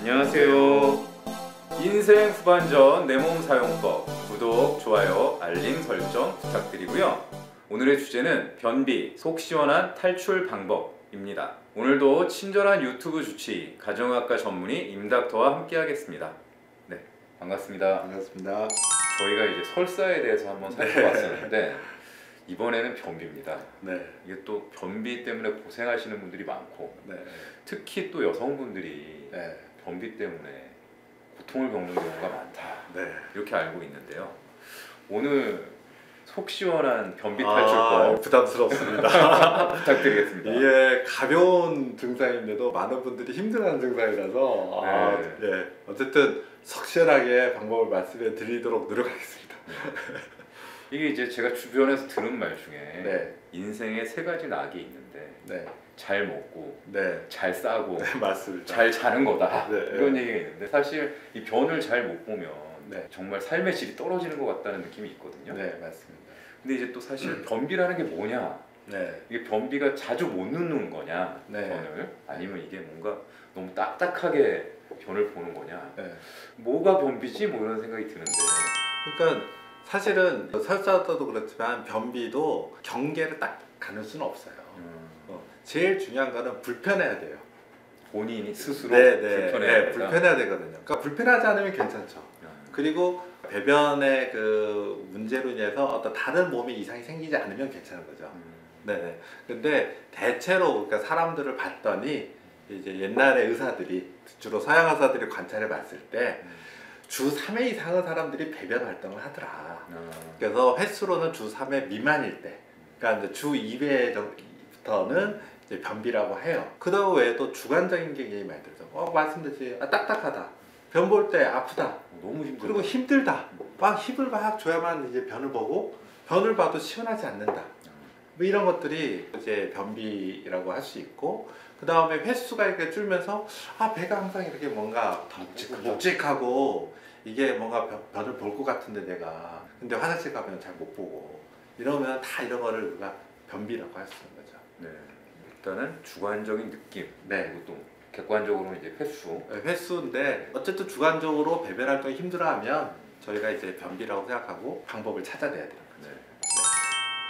안녕하세요. 인생 후반전 내 몸 사용법 구독, 좋아요, 알림 설정 부탁드리고요. 오늘의 주제는 변비, 속 시원한 탈출 방법입니다. 오늘도 친절한 유튜브 주치 가정의학과 전문의 임닥터와 함께 하겠습니다. 네, 반갑습니다. 반갑습니다. 저희가 이제 설사에 대해서 한번 살펴봤었는데 이번에는 변비입니다. 네. 이게 또 변비 때문에 고생하시는 분들이 많고 네. 특히 또 여성분들이 네. 변비 때문에 고통을 겪는 경우가 많다. 네. 이렇게 알고 있는데요. 오늘 속 시원한 변비 탈출법 부담스럽습니다. 부탁드리겠습니다. 이게 가벼운 증상인데도 많은 분들이 힘들어하는 증상이라서 네. 어쨌든 속 시원하게 방법을 말씀해 드리도록 노력하겠습니다. 이게 이제 제가 주변에서 들은 말 중에 네. 인생에 세 가지 낙이 있는데 네. 잘 먹고 네. 잘 싸고 네, 맞습니다. 잘 자는 거다. 네. 이런 얘기가 있는데 사실 이 변을 잘 못 보면 네. 정말 삶의 질이 떨어지는 것 같다는 느낌이 있거든요. 네, 맞습니다. 근데 이제 또 사실 변비라는 게 뭐냐? 네. 이게 변비가 자주 못 눕는 거냐? 네. 변을? 아니면 이게 뭔가 너무 딱딱하게 변을 보는 거냐? 네. 뭐가 변비지? 뭐 이런 생각이 드는데. 그러니까 사실은 설사도 그렇지만 변비도 경계를 딱 가눌 수는 없어요. 제일 중요한 거는 불편해야 돼요. 본인이 스스로 불편해야 불편해야 되거든요. 그러니까 불편하지 않으면 괜찮죠. 그리고 배변의 그 문제로 인해서 어떤 다른 몸에 이상이 생기지 않으면 괜찮은 거죠. 네네. 근데 대체로 그러니까 사람들을 봤더니 이제 옛날에 의사들이 주로 서양 의사들이 관찰해 봤을 때 주 3회 이상은 사람들이 배변 활동을 하더라. 그래서 횟수로는 주 3회 미만일 때, 그러니까 이제 주 2회 정도부터는 이제 변비라고 해요. 그 다음 외에도 주관적인 게 굉장히 많이 들죠. 말씀드렸지. 딱딱하다. 변 볼 때 아프다. 너무 힘들다. 그리고 힘들다. 막 힘을 막 줘야만 이제 변을 보고 변을 봐도 시원하지 않는다. 뭐 이런 것들이 이제 변비라고 할 수 있고, 그 다음에 횟수가 이렇게 줄면서 배가 항상 이렇게 뭔가 묵직하고 이게 뭔가 변을 볼 것 같은데 내가 근데 화장실 가면 잘 못 보고 이러면 다 이런 거를 우리가 변비라고 할 수 있는 거죠. 네. 일단은 주관적인 느낌. 네. 그리고 또 객관적으로는 이제 횟수. 횟수인데 어쨌든 주관적으로 배변 활동이 힘들어하면 저희가 이제 변비라고 생각하고 방법을 찾아내야 되는 거죠. 네.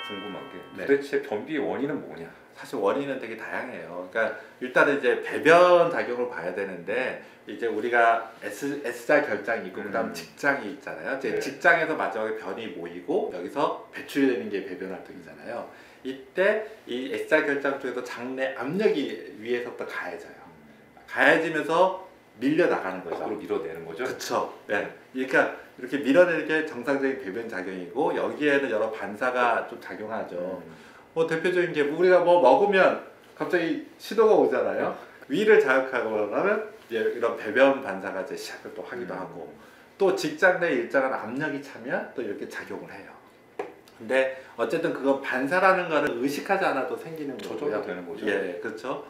궁금한 게 네. 도대체 변비의 원인은 뭐냐? 사실 원인은 되게 다양해요. 그러니까 일단은 이제 배변 작용을 봐야 되는데 이제 우리가 S자 결장이 있고 그다음 직장이 있잖아요. 이제 네. 직장에서 마지막에 변이 모이고 여기서 배출이 되는 게 배변 활동이잖아요. 이때 이 S자 결장 쪽에서 장내 압력이 위에서부터 가해져요. 가해지면서 밀려 나가는 거죠. 밖으로 밀어내는 거죠? 그렇죠. 네. 그러니까 이렇게 밀어내는 게 정상적인 배변 작용이고 여기에는 여러 반사가 좀 작용하죠. 대표적인 게 우리가 뭐 먹으면 갑자기 시도가 오잖아요. 위를 자극하고 그러면 이런 배변 반사가 이제 시작을 또 하기도 하고 또 직장 내 일정한 압력이 차면 또 이렇게 작용을 해요. 근데 어쨌든 그건 반사라는 거는 의식하지 않아도 생기는 거고요. 조절도 되는 거죠. 예, 그렇죠.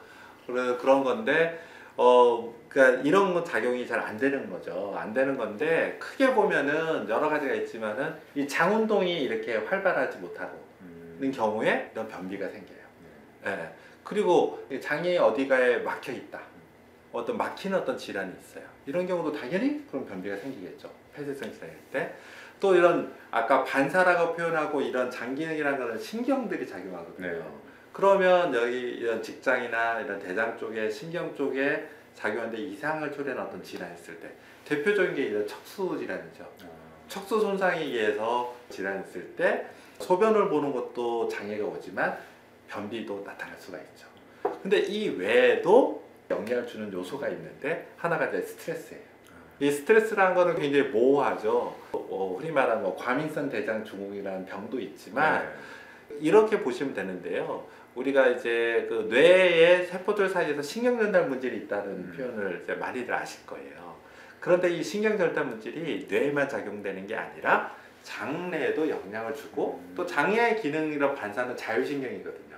그런 건데 그러니까 이런 건 작용이 잘 안 되는 거죠. 안 되는 건데 크게 보면은 여러 가지가 있지만은 이 장 운동이 이렇게 활발하지 못하고 는 경우에 이런 변비가 생겨요. 예. 그리고 장이 어디가에 막혀 있다. 어떤 막히는 어떤 질환이 있어요. 이런 경우도 당연히 그런 변비가 생기겠죠. 폐쇄성 질환일 때. 또 이런 아까 반사라고 표현하고 이런 장 기능이라는 거는 신경들이 작용하거든요. 네. 그러면 여기 이런 직장이나 이런 대장 쪽에 신경 쪽에 작용하는데 이상을 초래하는 어떤 질환이 있을 때 대표적인 게 이런 척수 질환이죠. 척수 손상에 의해서 질환이 있을 때 소변을 보는 것도 장애가 오지만 변비도 나타날 수가 있죠. 근데 이 외에도 영향을 주는 요소가 있는데 하나가 이제 스트레스예요. 이 스트레스라는 거는 굉장히 모호하죠. 흔히 말하는 과민성 대장 증후군이라는 병도 있지만 이렇게 보시면 되는데요. 우리가 이제 그 뇌의 세포들 사이에서 신경 전달 물질이 있다는 표현을 이제 많이들 아실 거예요. 그런데 이 신경 전달 물질이 뇌에만 작용되는 게 아니라 장내에도 영향을 주고 또 장의 기능이란 반사는 자율신경이거든요.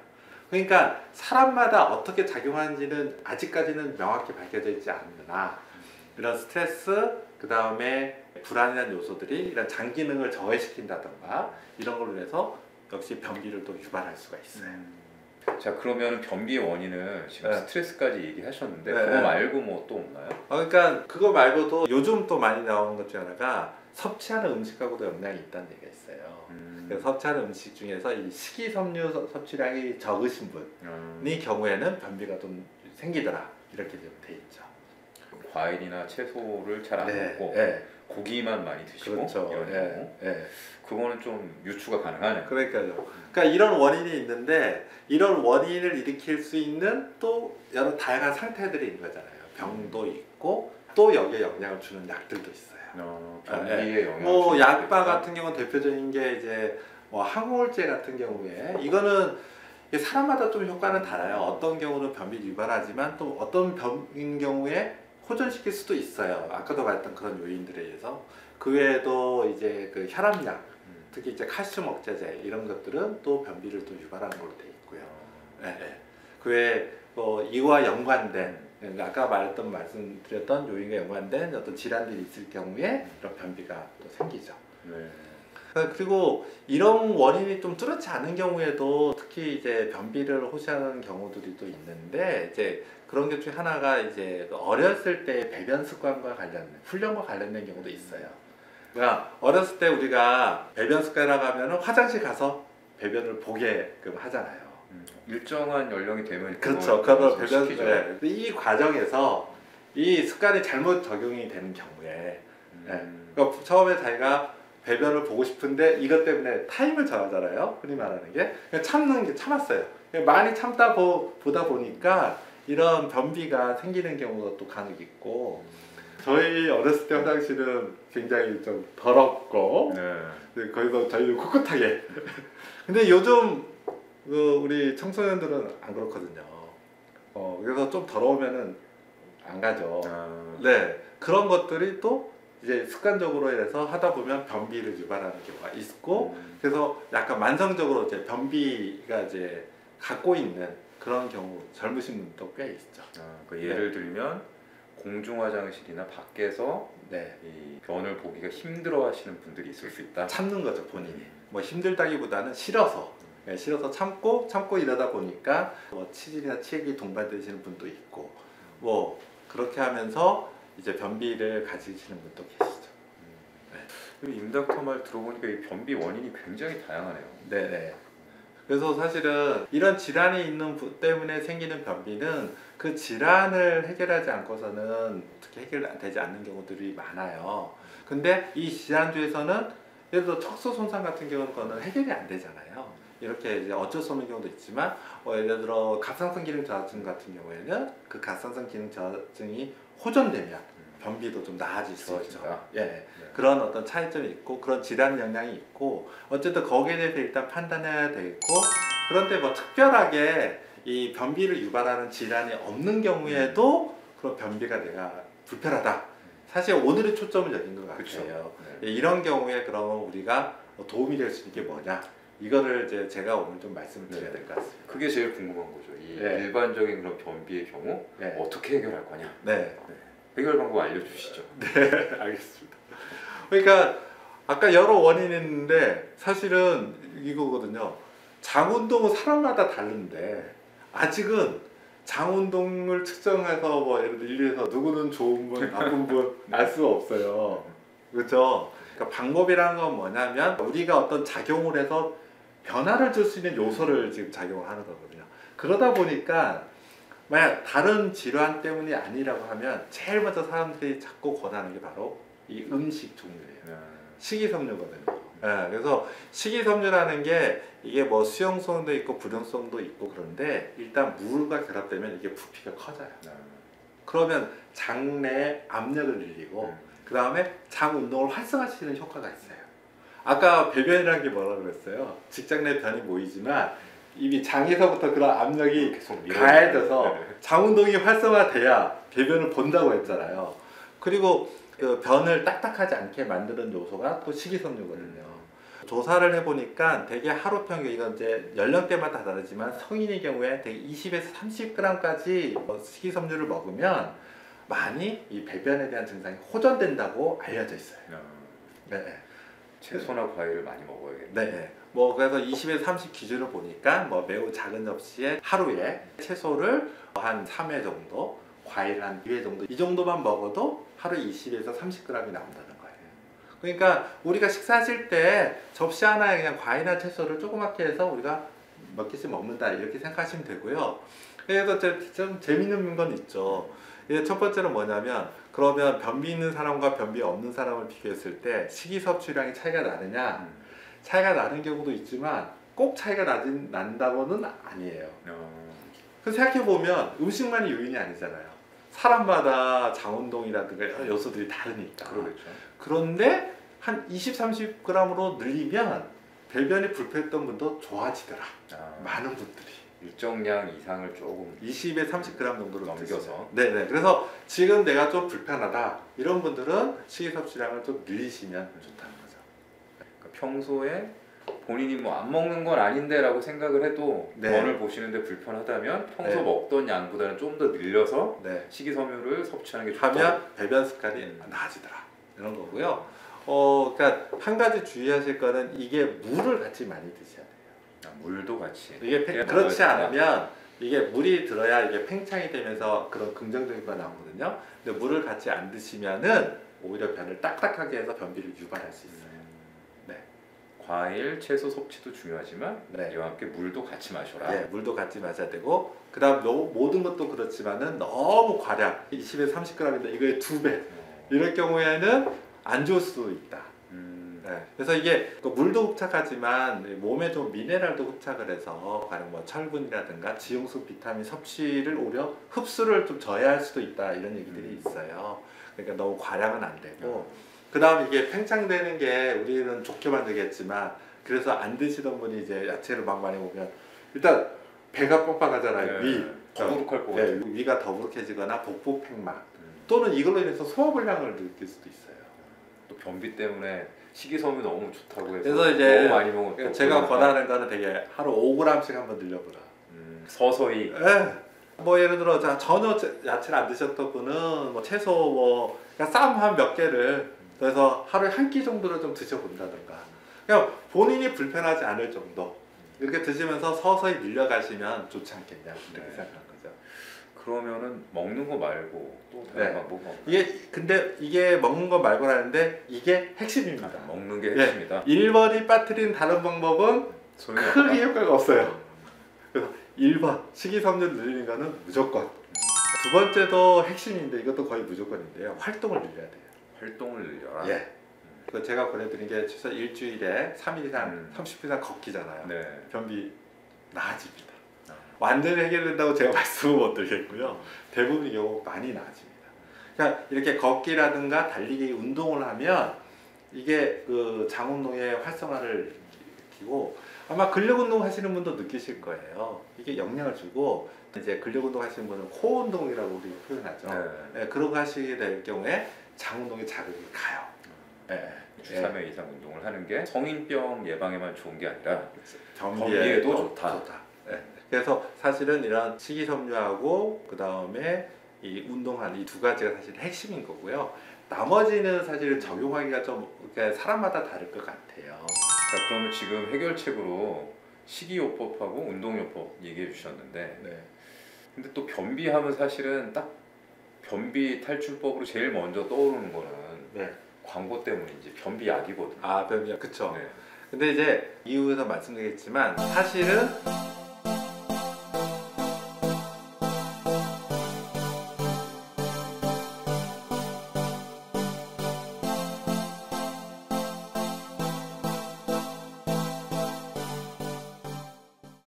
그러니까 사람마다 어떻게 작용하는지는 아직까지는 명확히 밝혀져 있지 않으나 이런 스트레스, 그 다음에 불안이라는 요소들이 이런 장 기능을 저해시킨다던가 이런 걸로 해서 역시 변비를 또 유발할 수가 있어요. 자, 그러면 변비의 원인은 지금 네. 스트레스까지 얘기하셨는데 네, 그거 네. 말고 뭐 또 없나요? 그러니까 그거 말고도 요즘 또 많이 나오는 것 중에 하나가 섭취하는 음식하고도 영향이 있다는 얘기가 있어요. 그래서 섭취하는 음식 중에서 이 식이섬유 섭취량이 적으신 분이 경우에는 변비가 좀 생기더라 이렇게 좀 돼 있죠. 과일이나 채소를 잘 안 먹고 네. 고기만 많이 드시고 그렇죠. 이런 경우 그거는 좀 유추가 가능하네요. 그러니까요. 그러니까 이런 원인이 있는데 이런 원인을 일으킬 수 있는 또 여러 다양한 상태들이 있는 거잖아요. 병도 있고 또 여기에 영향을 주는 약들도 있어요. 변비에 영향을 뭐 주는 약바 것도 있다. 같은 경우는 대표적인 게 이제 뭐 항우울제 같은 경우에 이거는 사람마다 좀 효과는 달라요. 어떤 경우는 변비를 유발하지만 또 어떤 병인 경우에 호전시킬 수도 있어요. 아까도 말했던 그런 요인들에 의해서. 그 외에도 이제 그 혈압약, 특히 이제 칼슘 억제제 이런 것들은 또 변비를 또 유발하는 걸로 돼 있고요. 그 외에 뭐 이와 연관된 아까 말씀드렸던 요인과 연관된 어떤 질환들이 있을 경우에 이런 변비가 또 생기죠. 그리고 이런 원인이 좀 뚜렷지 않은 경우에도 특히 이제 변비를 호소하는 경우들이 또 있는데 이제 그런 것 중에 하나가 이제 어렸을 때 배변 습관과 관련된 훈련과 관련된 경우도 있어요. 그러니까 어렸을 때 우리가 배변 습관이라고 하면은 화장실 가서 배변을 보게끔 하잖아요. 일정한 연령이 되면 그렇죠. 그걸 배변 시키죠. 이 과정에서 이 습관이 잘못 적용이 되는 경우에 그러니까 처음에 자기가 배변을 보고 싶은데 이것 때문에 타임을 정하잖아요. 흔히 말하는 게 참는 게 참았어요. 많이 참다 보다 보니까 이런 변비가 생기는 경우가 또 간혹 있고 저희 어렸을 때 화장실은 굉장히 좀 더럽고 거기서 저희는 꿋꿋하게 근데 요즘 우리 청소년들은 안 그렇거든요. 그래서 좀 더러우면은 안 가죠. 네, 그런 것들이 또 이제 습관적으로 해서 하다 보면 변비를 유발하는 경우가 있고 그래서 약간 만성적으로 이제 변비가 이제 갖고 있는 그런 경우 젊으신 분도 꽤 있죠. 예를 들면 공중 화장실이나 밖에서 이 변을 보기가 힘들어하시는 분들이 있을 수 있다. 참는 거죠 본인이. 뭐 힘들다기보다는 싫어서 참고 이러다 보니까 뭐 치질이나 치액이 동반되시는 분도 있고 뭐 그렇게 하면서 이제 변비를 가지시는 분도 계시죠. 임 닥터 말 들어보니까 이 변비 원인이 굉장히 다양하네요. 네네. 그래서 사실은 이런 질환이 있는 분 때문에 생기는 변비는 그 질환을 해결하지 않고서는 특히 해결되지 않는 경우들이 많아요. 근데 이 질환주에서는 예를 들어 척수 손상 같은 경우는 해결이 안 되잖아요. 이렇게 이제 어쩔 수 없는 경우도 있지만 예를 들어 갑상선 기능 저하증 같은 경우에는 그 갑상선 기능 저하증이 호전되면 변비도 좀 나아질 수 있죠. 그런 어떤 차이점이 있고 그런 질환 영향이 있고 어쨌든 거기에 대해서 일단 판단해야 되고 그런데 뭐 특별하게 이 변비를 유발하는 질환이 없는 경우에도 그런 변비가 내가 불편하다. 사실 오늘의 초점은 여긴 것 같아요. 이런 경우에 그러면 우리가 도움이 될 수 있는 게 뭐냐? 이거를 이제 제가 오늘 좀 말씀을 드려야 될 것 같습니다. 그게 제일 궁금한 거죠. 이 일반적인 그런 변비의 경우 어떻게 해결할 거냐? 해결 방법 알려주시죠. 네, 알겠습니다. 그러니까 아까 여러 원인이 있는데 사실은 이거거든요. 장 운동은 사람마다 다른데 아직은 장 운동을 측정해서 뭐 예를 들어 1, 2에서 누구는 좋은 분, 나쁜 분 알 수 없어요. 그렇죠? 그러니까 방법이라는 건 뭐냐면 우리가 어떤 작용을 해서 변화를 줄 수 있는 요소를 지금 작용을 하는 거거든요. 그러다 보니까 만약 다른 질환 때문이 아니라고 하면 제일 먼저 사람들이 자꾸 권하는 게 바로 이 음식 종류예요. 식이섬유거든요. 그래서 식이섬유라는 게 이게 뭐 수용성도 있고 불용성도 있고 그런데 일단 물과 결합되면 이게 부피가 커져요. 그러면 장내 압력을 늘리고 그 다음에 장 운동을 활성화시키는 효과가 있어요. 아까 배변이라는 게 뭐라 그랬어요? 직장 내 변이 모이지만 이미 장에서부터 그런 압력이 계속 가해져서 장 운동이 활성화돼야 배변을 본다고 했잖아요. 그리고 그 변을 딱딱하지 않게 만드는 요소가 또 식이섬유거든요. 조사를 해보니까 대개 하루 평균 이건 이제 연령대마다 다르지만 성인의 경우에 대개 20에서 30g까지 식이섬유를 먹으면 많이 이 배변에 대한 증상이 호전된다고 알려져 있어요. 채소나 과일을 많이 먹어야겠네. 네. 뭐 그래서 20에서 30 기준을 보니까 뭐 매우 작은 접시에 하루에 채소를 한 3회 정도, 과일 한 2회 정도 이 정도만 먹어도 하루에 20에서 30g이 나온다는 거예요. 그러니까 우리가 식사하실 때 접시 하나에 그냥 과일이나 채소를 조그맣게 해서 우리가 몇 개씩 먹는다 이렇게 생각하시면 되고요. 그래서 좀 재밌는 건 있죠. 첫 번째는 뭐냐면 그러면 변비 있는 사람과 변비 없는 사람을 비교했을 때 식이섭취량이 차이가 나느냐? 차이가 나는 경우도 있지만 꼭 차이가 난다고는 아니에요. 그래서 생각해보면 음식만이 요인이 아니잖아요. 사람마다 장운동이라든가 여러 요소들이 다르니까. 그러겠죠. 그런데 한 20, 30g으로 늘리면 배변이 불편했던 분도 좋아지더라. 많은 분들이. 일정량 이상을 조금 20에 30g 정도로 넘겨서. 네네. 그래서 지금 내가 좀 불편하다 이런 분들은 식이섭취량을 좀 늘리시면 좋다는 거죠. 그러니까 평소에 본인이 뭐 안 먹는 건 아닌데라고 생각을 해도 네. 변을 보시는데 불편하다면 평소 네. 먹던 양보다는 좀 더 늘려서 네. 식이섬유를 섭취하는 게 좋다. 하면 배변 습관이 나아지더라 이런 거고요. 그러니까 한 가지 주의하실 거는 이게 물을 같이 많이 드셔야 돼요. 물도 같이. 이게 그렇지 않으면 이게 물이 들어야 이게 팽창이 되면서 그런 긍정적인 거 나오거든요. 근데 물을 같이 안 드시면은 오히려 변을 딱딱하게 해서 변비를 유발할 수 있어요. 네. 과일, 채소 섭취도 중요하지만 네. 이와 함께 물도 같이 마셔라. 네, 물도 같이 마셔야 되고 그다음 모든 것도 그렇지만은 너무 과량 20에서 30g인데 이거의 2배 이럴 경우에는 안 좋을 수도 있다. 네, 그래서 이게 물도 흡착하지만 몸에 좀 미네랄도 흡착을 해서 가령 뭐 철분이라든가 지용수, 비타민 섭취를 오히려 흡수를 좀 저해할 수도 있다 이런 얘기들이 있어요. 그러니까 너무 과량은 안 되고 그다음 이게 팽창되는 게 우리는 좋게 만들겠지만 그래서 안 드시던 분이 이제 야채를 막 많이 먹으면 일단 배가 뻑뻑하잖아요. 네. 위 더부룩할 것 네, 같아요. 위가 더부룩해지거나 복부 팽막 또는 이걸로 인해서 소화불량을 느낄 수도 있어요. 또 변비 때문에 식이섬유 너무 좋다고 해서 그래서 이제 너무 많이 먹으면 제가 권하는 거는 되게 하루 5g씩 한번 늘려보라. 서서히. 네. 뭐 예를 들어 전혀 야채를 안 드셨던 분은 뭐 채소 뭐 쌈 한 몇 개를 그래서 하루에 한 끼 정도를 좀 드셔본다든가. 그냥 본인이 불편하지 않을 정도 이렇게 드시면서 서서히 늘려가시면 좋지 않겠냐 이렇게 생각하는 거죠. 그러면은 먹는 거 말고 또 네. 다른 방법은 없나요? 근데 이게 먹는 거 말고 하는데 이게 핵심입니다. 먹는 게 핵심이다. 1번이 빠뜨린 다른 방법은 소용이 크게 없다. 효과가 없어요. 그래서 1번 식이섬유를 늘리는 거는 무조건. 두 번째도 핵심인데 이것도 거의 무조건인데요. 활동을 늘려야 돼요. 활동을 늘려라. 예. 제가 권해드린 게 최소 일주일에 3일 이상, 30분 이상 걷기잖아요. 네. 변비 나아집니다. 완전히 해결된다고 제가 말씀을 못 드리겠고요. 대부분의 경우 많이 나아집니다. 그러니까 이렇게 걷기라든가 달리기 운동을 하면 이게 그 장운동의 활성화를 일으키고 아마 근력 운동 하시는 분도 느끼실 거예요. 이게 영향을 주고 이제 근력 운동 하시는 분은 코어 운동이라고 우리 표현하죠. 네, 그런 거 하시게 될 경우에 장 운동에 자극이 가요. 네. 주 3회 이상 운동을 하는 게 성인병 예방에만 좋은 게 아니라 변비에도 좋다. 네. 그래서 사실은 이런 식이섬유하고 그 다음에 이 운동하는 이 두 가지가 사실 핵심인 거고요. 나머지는 사실 적용하기가 좀 사람마다 다를 것 같아요. 자, 그러면 지금 해결책으로 식이요법하고 운동요법 얘기해 주셨는데, 네. 근데 또 변비하면 사실은 딱 변비 탈출법으로 제일 먼저 떠오르는 거는 네. 광고 때문인지 변비 약이거든요. 아, 변비약 그쵸. 네. 근데 이제 이후에서 말씀드리겠지만 사실은